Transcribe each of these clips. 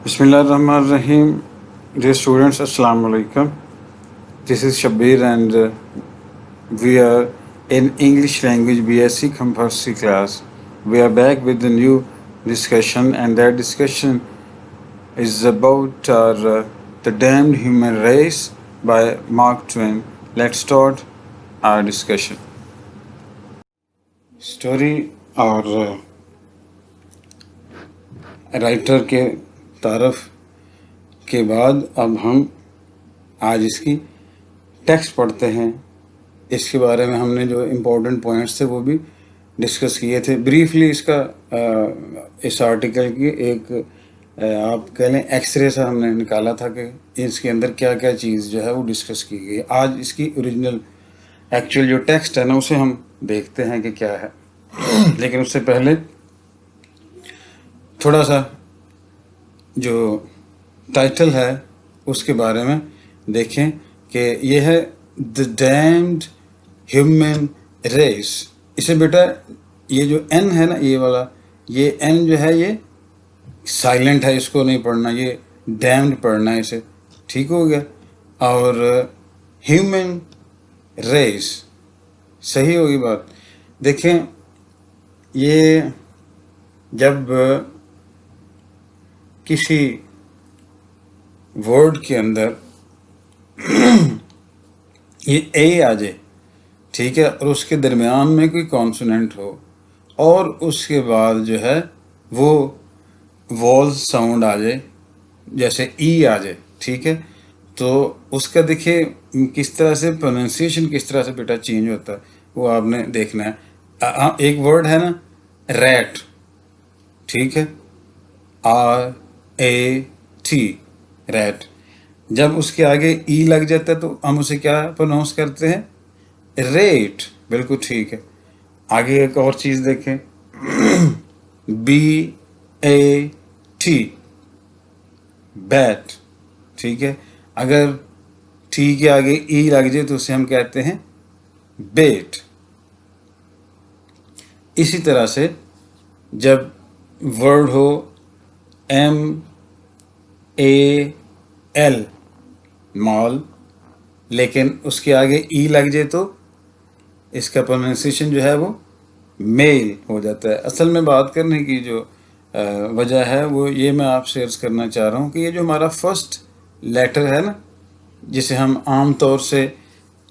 Bismillahirrahmanirrahim. Dear students, Assalamu alaikum. This is Shabir and we are in English language BSc compulsory class. We are back with the new discussion and that discussion is about The Damned Human Race by Mark Twain. Let's start our discussion. Story और writer के तारफ़ के बाद अब हम आज इसकी text पढ़ते हैं। इसके बारे में हमने जो इम्पोर्टेंट पॉइंट्स थे वो भी डिस्कस किए थे ब्रीफली। इसका इस आर्टिकल की एक आप कह लें एक्सरे सा हमने निकाला था कि इसके अंदर क्या क्या चीज़ जो है वो डिस्कस की गई। आज इसकी ओरिजिनल एक्चुअल जो टेक्स्ट है ना उसे हम देखते हैं कि क्या है। लेकिन उससे पहले थोड़ा सा जो टाइटल है उसके बारे में देखें कि ये है द डैम्ड ह्यूमन रेस। इसे बेटा ये जो एन है ना ये वाला, ये एन जो है ये साइलेंट है, इसको नहीं पढ़ना, ये डैम्ड पढ़ना है इसे। ठीक हो गया। और ह्यूमन रेस सही होगी बात। देखें ये जब किसी वर्ड के अंदर ये ए आ जाए, ठीक है, और उसके दरमियान में कोई कॉन्सोनेंट हो और उसके बाद जो है वो वॉल साउंड आ जाए, जैसे ई आ जाए, ठीक है, तो उसका देखिए किस तरह से प्रोनाउंसिएशन किस तरह से बेटा चेंज होता है वो आपने देखना है। एक वर्ड है ना रैट, ठीक है, RAT रैट। जब उसके आगे ई लग जाता है तो हम उसे क्या प्रोनाउंस करते हैं? रेट। बिल्कुल ठीक है। आगे एक और चीज़ देखें BAT बैट, ठीक है। अगर टी के आगे ई लग जाए तो उसे हम कहते हैं बेट। इसी तरह से जब वर्ड हो MAL मॉल, लेकिन उसके आगे ई लग जाए तो इसका प्रोनाउंसिएशन जो है वो मेल हो जाता है। असल में बात करने की जो वजह है वो ये मैं आपसे अर्ज करना चाह रहा हूँ कि ये जो हमारा फर्स्ट लेटर है ना, जिसे हम आम तौर से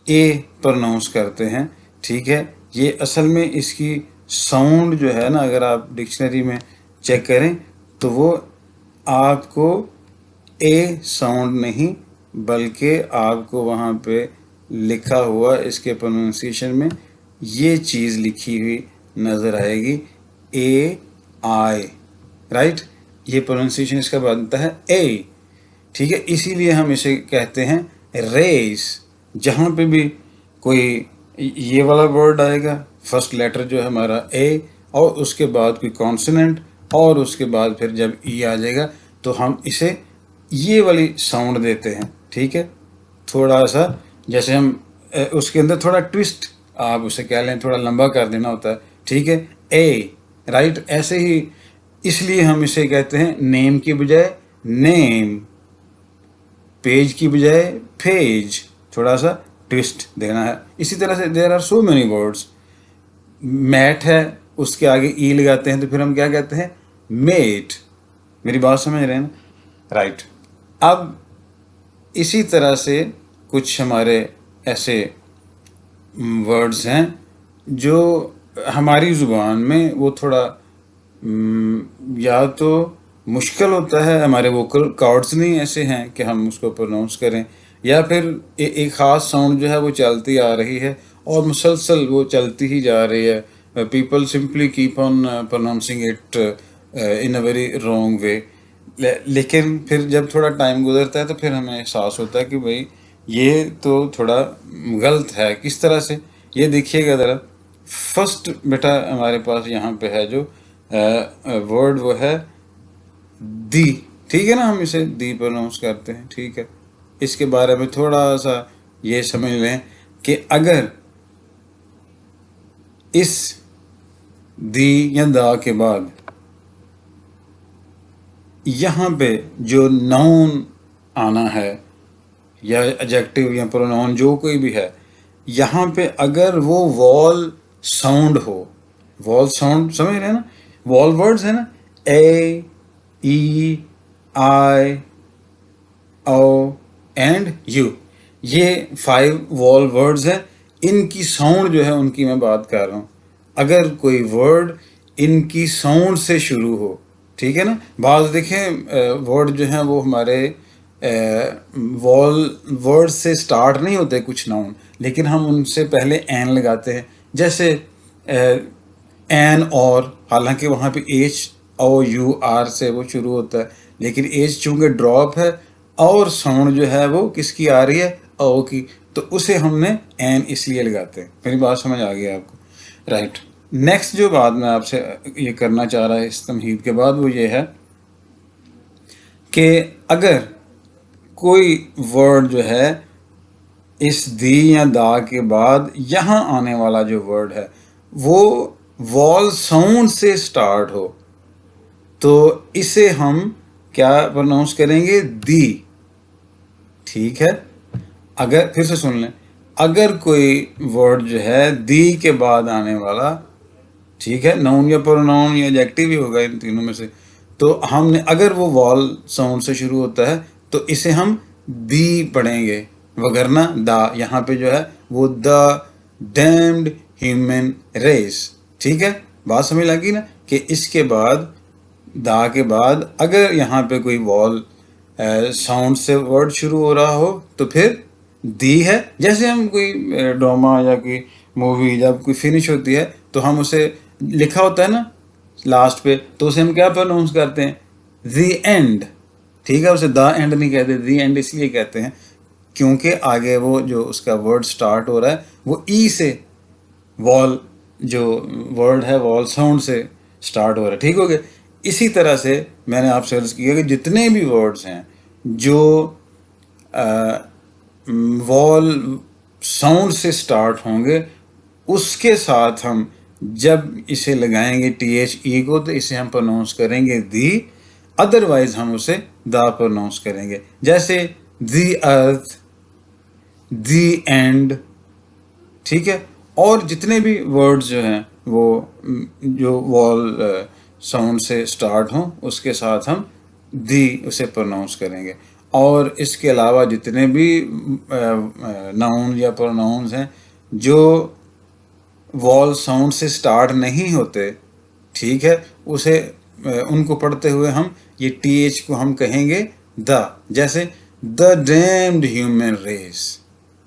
ए प्रोनाउंस करते हैं, ठीक है, ये असल में इसकी साउंड जो है ना अगर आप डिक्शनरी में चेक करें तो वो आपको ए साउंड नहीं बल्कि आपको वहाँ पे लिखा हुआ इसके प्रोनाउंसिएशन में ये चीज़ लिखी हुई नज़र आएगी AI, राइट। ये प्रोनाउंसिएशन इसका बनता है ए, ठीक है। इसीलिए हम इसे कहते हैं रेस। जहाँ पे भी कोई ये वाला वर्ड आएगा, फर्स्ट लेटर जो है हमारा ए और उसके बाद कोई कॉन्सोनेंट और उसके बाद फिर जब ई आ जाएगा तो हम इसे ये वाली साउंड देते हैं, ठीक है। थोड़ा सा जैसे हम उसके अंदर थोड़ा ट्विस्ट आप उसे कह लें, थोड़ा लंबा कर देना होता है, ठीक है, ए, राइट। ऐसे ही इसलिए हम इसे कहते हैं नेम की बजाय नेम, पेज की बजाय पेज, थोड़ा सा ट्विस्ट देना है। इसी तरह से there are so many words. Mat है उसके आगे ई लगाते हैं तो फिर हम क्या कहते हैं? मेट। मेरी बात समझ रहे हैं ना? राइट। अब इसी तरह से कुछ हमारे ऐसे वर्ड्स हैं जो हमारी ज़ुबान में वो थोड़ा या तो मुश्किल होता है, हमारे वोकल कॉर्ड्स नहीं ऐसे हैं कि हम उसको प्रोनाउंस करें, या फिर एक ख़ास साउंड जो है वो चलती आ रही है और मुसलसल वो चलती ही जा रही है। People simply keep on pronouncing it in a very wrong way. लेकिन फिर जब थोड़ा टाइम गुजरता है तो फिर हमें एहसास होता है कि भाई ये तो थोड़ा गलत है। किस तरह से? ये देखिएगा ज़रा। फर्स्ट बेटा हमारे पास यहाँ पे है जो वर्ड वो है दी, ठीक है ना, हम इसे दी प्रोनाउंस करते हैं, ठीक है। इसके बारे में थोड़ा सा ये समझ लें कि अगर इस दी या दा के बाद यहाँ पे जो नाउन आना है या एडजेक्टिव या प्रोनाउन जो कोई भी है, यहाँ पे अगर वो वॉल साउंड हो, वॉल साउंड समझ रहे हैं ना, वॉल वर्ड्स है ना, ए, ई, आई, ओ एंड यू, ये 5 वॉल वर्ड्स हैं। इनकी साउंड जो है उनकी मैं बात कर रहा हूँ। अगर कोई वर्ड इनकी साउंड से शुरू हो, ठीक है ना, बाज देखें वर्ड जो हैं वो हमारे वॉल वर्ड से स्टार्ट नहीं होते कुछ नाउन, लेकिन हम उनसे पहले एन लगाते हैं। जैसे एन, और हालांकि वहाँ पे एच ओ यू आर से वो शुरू होता है, लेकिन एच चूंकि ड्रॉप है और साउंड जो है वो किसकी आ रही है, ओ की, तो उसे हमने एन इसलिए लगाते हैं। मेरी बात समझ आ गई आपको, राइट। नेक्स्ट जो बात मैं आपसे ये करना चाह रहा है इस तमहीद के बाद, वो ये है कि अगर कोई वर्ड जो है इस दी या दा के बाद यहाँ आने वाला जो वर्ड है वो वॉल साउंड से स्टार्ट हो, तो इसे हम क्या प्रोनाउंस करेंगे, दी, ठीक है। अगर फिर से सुन लें, अगर कोई वर्ड जो है दी के बाद आने वाला, ठीक है, नाउन या प्रोनाउन या एडजेक्टिव ही होगा इन तीनों में से, तो हमने अगर वो वॉल साउंड से शुरू होता है तो इसे हम दी पढ़ेंगे, वगरना दा। यहाँ पे जो है वो द डैम्ड ह्यूमन रेस, ठीक है, बात समझ लगी ना, कि इसके बाद दा के बाद अगर यहाँ पे कोई वॉल साउंड से वर्ड शुरू हो रहा हो तो फिर दी है। जैसे हम कोई ड्रामा या कोई मूवी जब कोई फिनिश होती है तो हम उसे लिखा होता है ना लास्ट पे, तो उसे हम क्या प्रोनाउंस करते हैं, दी एंड, ठीक है, उसे द एंड नहीं कहते, दी एंड इसलिए कहते हैं क्योंकि आगे वो जो उसका वर्ड स्टार्ट हो रहा है वो ई से, वॉल जो वर्ड है वॉल साउंड से स्टार्ट हो रहा है, ठीक हो गया। इसी तरह से मैंने आपसे अर्ज किया कि जितने भी वर्ड्स हैं जो वॉल साउंड से स्टार्ट होंगे उसके साथ हम जब इसे लगाएंगे टी एच ई को तो इसे हम प्रोनाउंस करेंगे दी, अदरवाइज हम उसे दा प्रोनाउंस करेंगे। जैसे दी अर्थ, दी एंड, ठीक है। और जितने भी वर्ड्स जो हैं वो जो वॉल साउंड से स्टार्ट हों उसके साथ हम दी उसे प्रोनाउंस करेंगे। और इसके अलावा जितने भी नाउन या प्रोनाउंस हैं जो वॉल साउंड से स्टार्ट नहीं होते, ठीक है, उसे उनको पढ़ते हुए हम ये टी एच को हम कहेंगे द। जैसे द डैम्ड ह्यूमन रेस,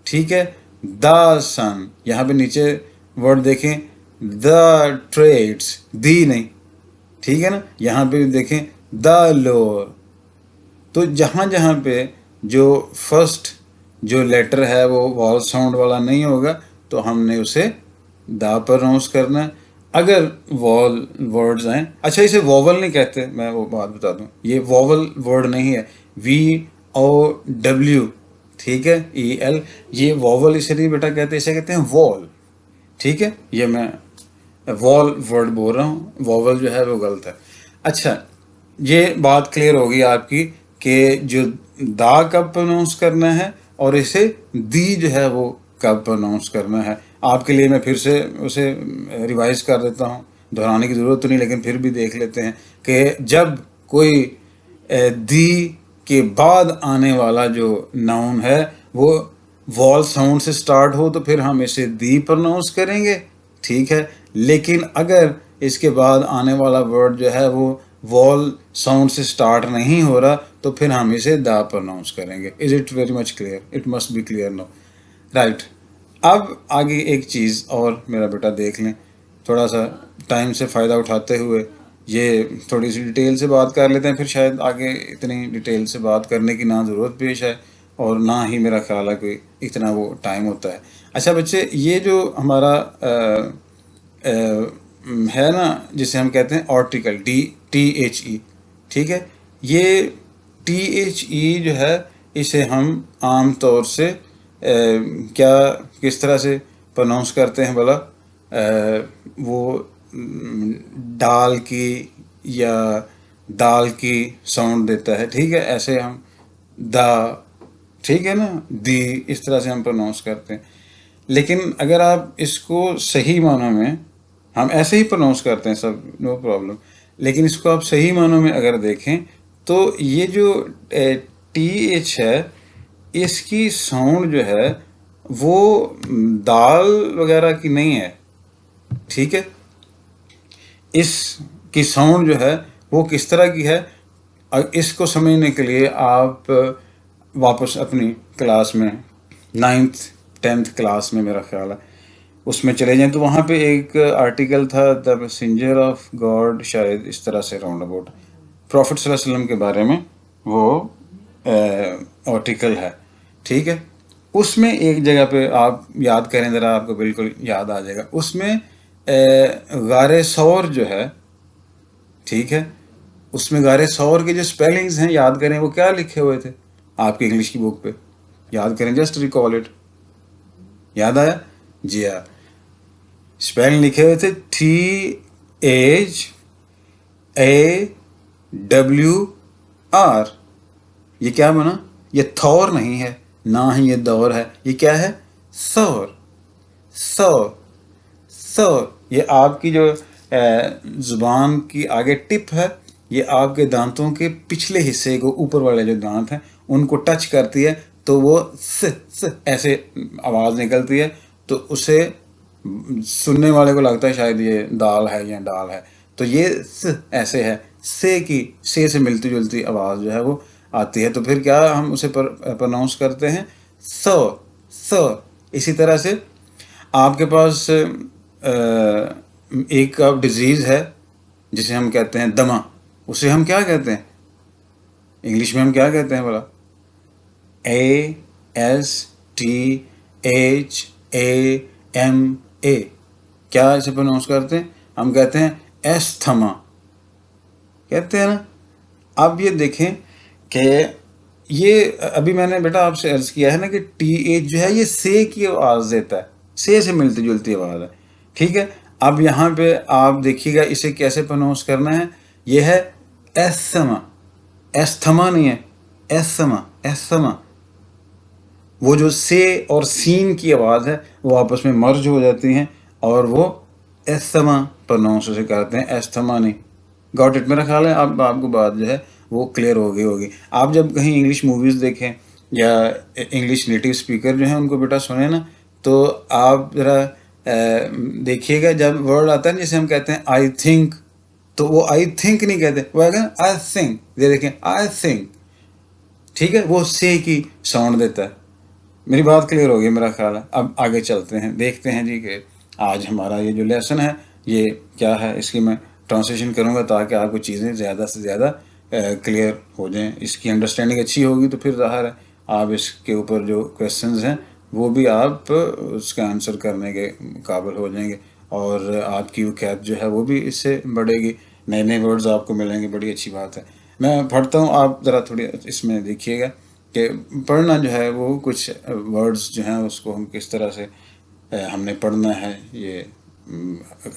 ठीक है, द सन, यहाँ पे नीचे वर्ड देखें द ट्रेड्स, दी नहीं, ठीक है ना, यहाँ पे देखें द लोअर। तो जहाँ जहाँ पे जो फर्स्ट जो लेटर है वो वॉल साउंड वाला नहीं होगा तो हमने उसे दा प्रोनाउंस करना है। अगर वॉल वर्ड्स आए, अच्छा इसे वॉवल नहीं कहते, मैं वो बात बता दूं, ये वॉवल वर्ड नहीं है, VOW, ठीक है, EL, ये वॉवल इसे नहीं बेटा कहते, इसे कहते हैं वॉल, ठीक है। ये मैं वॉल वर्ड बोल रहा हूँ, वॉवल जो है वो गलत है। अच्छा, ये बात क्लियर होगी आपकी कि जो दा कब प्रोनाउंस करना है और इसे दी जो है वो कब प्रोनाउंस करना है। आपके लिए मैं फिर से उसे रिवाइज कर देता हूँ, दोहराने की ज़रूरत तो नहीं, लेकिन फिर भी देख लेते हैं कि जब कोई दी के बाद आने वाला जो नाउन है वो वॉल साउंड से स्टार्ट हो तो फिर हम इसे दी प्रोनाउंस करेंगे, ठीक है। लेकिन अगर इसके बाद आने वाला वर्ड जो है वो वॉल साउंड से स्टार्ट नहीं हो रहा तो फिर हम इसे दा प्रोनाउंस करेंगे। Is it very much clear? It must be clear no, right. अब आगे एक चीज़ और मेरा बेटा देख लें, थोड़ा सा टाइम से फ़ायदा उठाते हुए ये थोड़ी सी डिटेल से बात कर लेते हैं, फिर शायद आगे इतनी डिटेल से बात करने की ना ज़रूरत पेश है और ना ही मेरा ख्याल है कोई इतना वो टाइम होता है। अच्छा बच्चे, ये जो हमारा है ना जिसे हम कहते हैं आर्टिकल THE, ठीक है, ये THE जो है इसे हम आम तौर से क्या किस तरह से प्रोनाउंस करते हैं भला, वो डाल की या दाल की साउंड देता है, ठीक है, ऐसे हम दा, ठीक है ना, दी, इस तरह से हम प्रोनाउंस करते हैं। लेकिन अगर आप इसको सही मानों में, हम ऐसे ही प्रोनाउंस करते हैं सब, नो प्रॉब्लम, लेकिन इसको आप सही मानों में अगर देखें तो ये जो टी एच है, इसकी साउंड जो है वो दाल वगैरह की नहीं है, ठीक है। इसकी साउंड जो है वो किस तरह की है, इसको समझने के लिए आप वापस अपनी क्लास में, 9th 10th क्लास में मेरा ख्याल है, उसमें चले जाएं तो वहाँ पे एक आर्टिकल था, द मैसेंजर ऑफ गॉड, शायद इस तरह से राउंड अबाउट, प्रॉफिट सल्लल्लाहु अलैहि वसल्लम के बारे में वो आर्टिकल है, ठीक है। उसमें एक जगह पे आप याद करें ज़रा, आपको बिल्कुल याद आ जाएगा। उसमें गारे सौर जो है, ठीक है, उसमें गारे सौर के जो स्पेलिंग्स हैं याद करें, वो क्या लिखे हुए थे आपकी इंग्लिश की बुक पे, याद करें, जस्ट रिकॉल इट। याद आया जी? हाँ, स्पेलिंग लिखे हुए थे THAWR। ये क्या बना? ये थौर नहीं है, ना ही ये दौर है, ये क्या है? सौर, सौर, सौर। ये आपकी जो जुबान की आगे टिप है, ये आपके दांतों के पिछले हिस्से को, ऊपर वाले जो दांत हैं उनको टच करती है, तो वो स ऐसे आवाज़ निकलती है, तो उसे सुनने वाले को लगता है शायद ये दाल है या डाल है। तो ये स ऐसे है, से मिलती जुलती आवाज़ जो है वो आती है, तो फिर क्या हम उसे प्रोनाउंस करते हैं? स, स। इसी तरह से आपके पास एक डिजीज़ है जिसे हम कहते हैं दमा, उसे हम क्या कहते हैं इंग्लिश में? हम क्या कहते हैं बोला? ASTHAMA। क्या इसे प्रोनाउंस करते हैं? हम कहते हैं एस्थमा, कहते हैं ना। अब ये देखें कि ये अभी मैंने बेटा आपसे अर्ज किया है ना कि TH जो है ये से की आवाज़ देता है, से मिलती जुलती आवाज़ है, ठीक है। अब यहाँ पे आप देखिएगा इसे कैसे प्रोनाउंस करना है। ये है एस्थमा, एस्थमा नहीं है, एस्थमा, एस्थमा। वो जो से और सीन की आवाज़ है वो आपस में मर्ज हो जाती हैं और वो एस्थमा प्रोनाउंस उसे करते हैं, एस्थमा नहीं। Got it? मेरा ख्याल है आपको बात जो है वो क्लियर हो गई होगी। आप जब कहीं इंग्लिश मूवीज़ देखें या इंग्लिश नेटिव स्पीकर जो हैं उनको बेटा सुने ना, तो आप ज़रा देखिएगा, जब वर्ड आता है ना, जैसे हम कहते हैं आई थिंक, तो वो आई थिंक नहीं कहते, वो आएगा आई थिंक। ये देखें, आई थिंक, ठीक है, वो से की साउंड देता है। मेरी बात क्लियर हो गई मेरा ख्याल है। अब आगे चलते हैं, देखते हैं जी कि आज हमारा ये जो लेसन है ये क्या है। इसकी मैं ट्रांसलेशन करूँगा ताकि आपको चीज़ें ज़्यादा से ज़्यादा क्लियर हो जाएं, इसकी अंडरस्टैंडिंग अच्छी होगी तो फिर ज़ाहिर है आप इसके ऊपर जो क्वेश्चंस हैं वो भी आप उसका आंसर करने के काबिल हो जाएंगे और आपकी वक़्त जो है वो भी इससे बढ़ेगी, नए नए वर्ड्स आपको मिलेंगे। बड़ी अच्छी बात है। मैं पढ़ता हूँ, आप ज़रा थोड़ी इसमें देखिएगा कि पढ़ना जो है वो कुछ वर्ड्स जो हैं उसको हम किस तरह से हमने पढ़ना है। ये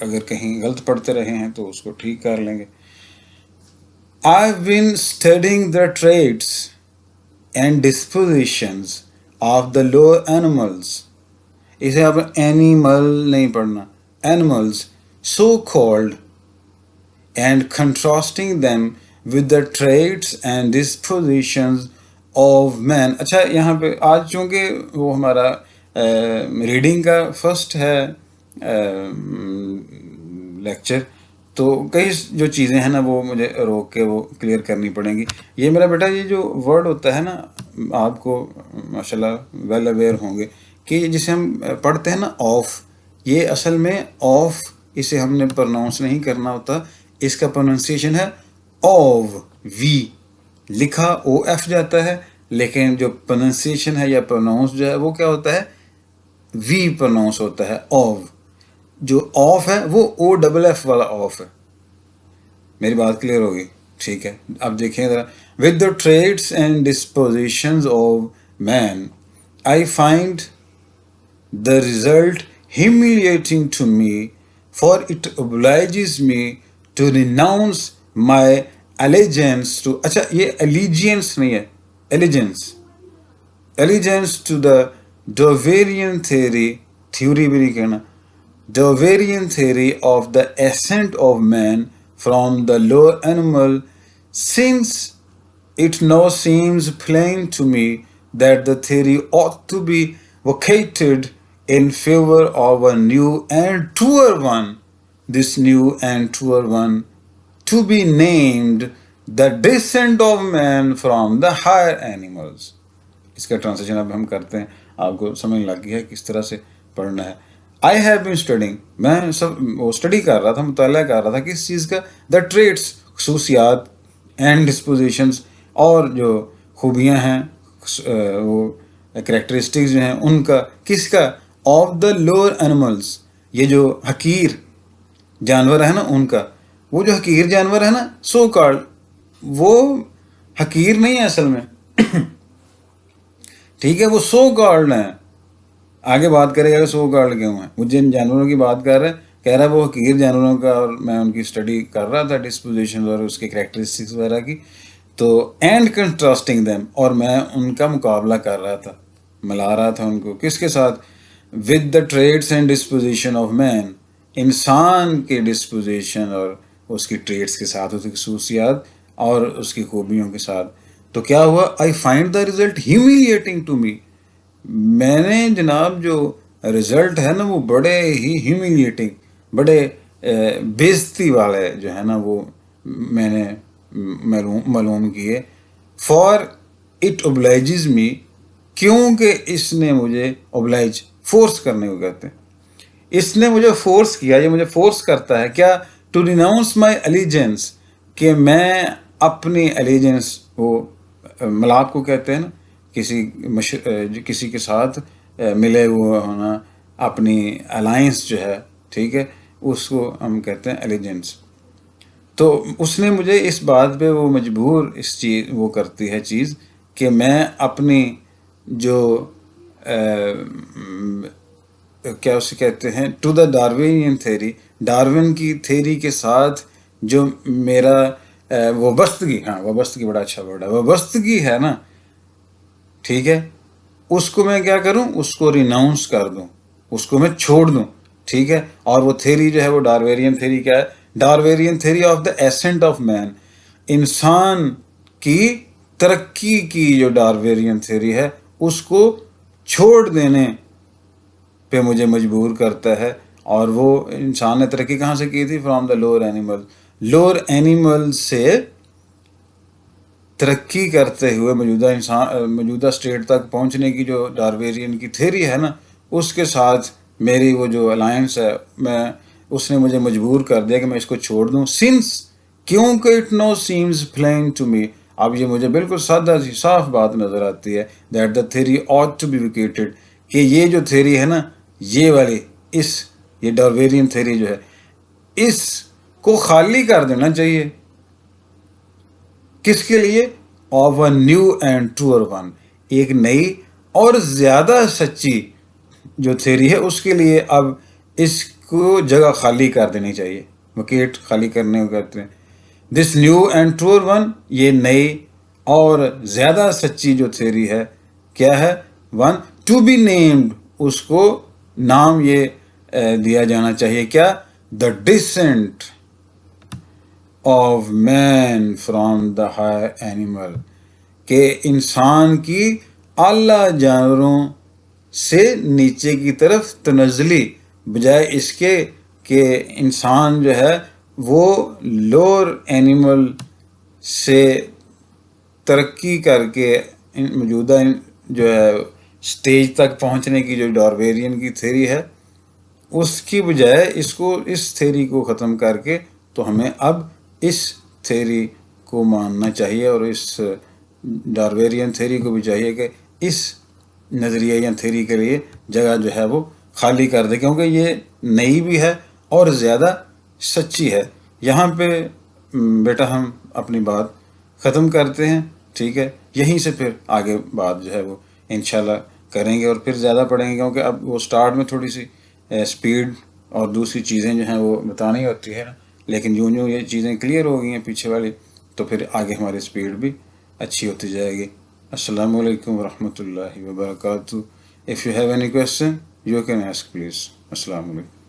अगर कहीं गलत पढ़ते रहे हैं तो उसको ठीक कर लेंगे। I've been studying the traits and dispositions of the lower animals. इसे आप एनिमल नहीं पढ़ना, animals so called, and contrasting them with the traits and dispositions of man। अच्छा, यहाँ पे आज चूँकि वो हमारा रीडिंग का फर्स्ट है लेक्चर, तो कई जो चीज़ें हैं ना वो मुझे रोक के वो क्लियर करनी पड़ेंगी। ये मेरा बेटा ये जो वर्ड होता है ना, आपको माशाल्लाह वेल अवेयर होंगे कि जिसे हम पढ़ते हैं ना ऑफ, ये असल में ऑफ, इसे हमने प्रोनाउंस नहीं करना होता, इसका प्रोनाउंसिएशन है ऑव। वी लिखा OF जाता है, लेकिन जो प्रोनाउंसिएशन है या प्रोनाउंस जो है वो क्या होता है? वी प्रोनाउंस होता है, ऑव। जो ऑफ है वो OFF वाला ऑफ है। मेरी बात क्लियर होगी? ठीक है। अब देखिए ज़रा, with the trades and dispositions of man I find the result humiliating to me, for it obliges me to renounce my allegiance to, अच्छा ये allegiance नहीं है, allegiance to the Darwinian theory भी नहीं कहना, Darwinian theory of the ascent of man from the lower animal, since it now seems plain to me that the theory ought to be vacated in favor of a new and truer one. This new and truer one to be named the descent of man from the higher animals. इसका translation अब हम करते हैं, आपको समझ लग गया है किस तरह से पढ़ना है। आई हैव बीन स्टडिंग, मैं सब वो स्टडी कर रहा था, मुताला कर रहा था किस चीज़ का, द ट्रेड्स, खसूसियात एंड डिस्पोजिशंस, और जो खूबियाँ हैं वो करेक्टरिस्टिक्स जो हैं उनका, किसका, ऑफ द लोअर एनिमल्स, ये जो हकीर जानवर है ना उनका, वो जो हकीर जानवर है ना सो कॉल्ड, वो हकीर नहीं है असल में ठीक है, वो सो कॉल्ड है। आगे बात करेगा कि सो कॉल्ड क्यों है, वो जिन जानवरों की बात कर रहे हैं, कह रहा है वो हकीर जानवरों का, और मैं उनकी स्टडी कर रहा था डिस्पोजिशन और उसके करेक्टरिस्टिक्स वगैरह की, तो एंड कंट्रास्टिंग देम, और मैं उनका मुकाबला कर रहा था, मिला रहा था उनको किसके साथ, with the trades and disposition of man, इंसान के डिस्पोजिशन और उसकी ट्रेड्स के साथ, उसकी खसूसियात और उसकी खूबियों के साथ। तो क्या हुआ, I find the result humiliating to me, मैंने जनाब जो रिजल्ट है ना वो बड़े ही ह्यूमिलिएटिंग, बड़े बेइज्जती वाले जो है ना वो मैंने मालूम किए। फॉर इट ओब्लाइजेज मी, क्योंकि इसने मुझे, ओब्लाइज फोर्स करने को कहते हैं, इसने मुझे फोर्स किया, ये मुझे फोर्स करता है क्या, टू रिनाउंस माई एलिजेंस, कि मैं अपनी एलिजेंस, वो मलाप को कहते हैं ना, किसी के साथ मिले हुए होना, अपनी अलायंस जो है, ठीक है, उसको हम कहते हैं एलिजेंस। तो उसने मुझे इस बात पे वो मजबूर, इस चीज़ वो करती है चीज़ कि मैं अपनी जो क्या उसे कहते हैं, to the Darwinian theory, Darwin की थेरी के साथ जो मेरा वाबस्तगी, हाँ वाबस्तगी बड़ा अच्छा वर्ड है, वाबस्तगी है ना, ठीक है, उसको मैं क्या करूं, उसको रिनाउंस कर दूं, उसको मैं छोड़ दूं, ठीक है। और वो थेरी जो है वो डार्वेरियन थेरी क्या है, Darwinian theory of the ascent of man, इंसान की तरक्की की जो डार्वेरियन थेरी है उसको छोड़ देने पे मुझे मजबूर करता है। और वो इंसान ने तरक्की कहाँ से की थी, from the lower animal, lower animal से तरक्की करते हुए मौजूदा स्टेट तक पहुंचने की जो डार्वेरियन की थेरी है ना, उसके साथ मेरी वो जो अलायंस है, उसने मुझे मजबूर कर दिया कि मैं इसको छोड़ दूं। सिंस, क्योंकि it no seems plain to me, अब ये मुझे बिल्कुल सादा सी साफ बात नज़र आती है, that the theory ought to be vindicated, कि ये जो थेरी है ना, ये वाली, ये डार्वेरियन थेरी जो है, इसको खाली कर देना चाहिए। किसके लिए, of a new and truer one, एक नई और ज़्यादा सच्ची जो थेरी है उसके लिए अब इसको जगह खाली कर देनी चाहिए, वकेट खाली करने को कहते हैं। This new and truer one, ये नई और ज़्यादा सच्ची जो थेरी है, क्या है, वन टू बी नेम्ड, उसको नाम ये दिया जाना चाहिए, क्या, the descent of man from the higher animal, के इंसान की आला जानवरों से नीचे की तरफ तनज़ली, बजाय इसके कि इंसान जो है वो लोअर एनिमल से तरक्की करके मौजूदा जो है स्टेज तक पहुंचने की जो डार्वेरियन की थेरी है, उसकी बजाय इसको, इस थेरी को ख़त्म करके, तो हमें अब इस थेरी को मानना चाहिए और इस डार्वेरियन थेरी को भी चाहिए कि इस नज़रिए या थेरी के लिए जगह जो है वो खाली कर दे, क्योंकि ये नई भी है और ज़्यादा सच्ची है। यहाँ पे बेटा हम अपनी बात ख़त्म करते हैं, ठीक है, यहीं से फिर आगे बात जो है वो इंशाल्लाह करेंगे और फिर ज़्यादा पढ़ेंगे, क्योंकि अब वो स्टार्ट में थोड़ी सी स्पीड और दूसरी चीज़ें जो हैं वो बतानी होती है ना, लेकिन यूँ यूँ ये चीज़ें क्लियर हो गई हैं पीछे वाली, तो फिर आगे हमारी स्पीड भी अच्छी होती जाएगी। अस्सलामु अलैकुम वरहमतुल्लाहि वबरकातुहू। If you have any question you can ask please. अस्सलामु अलैकुम।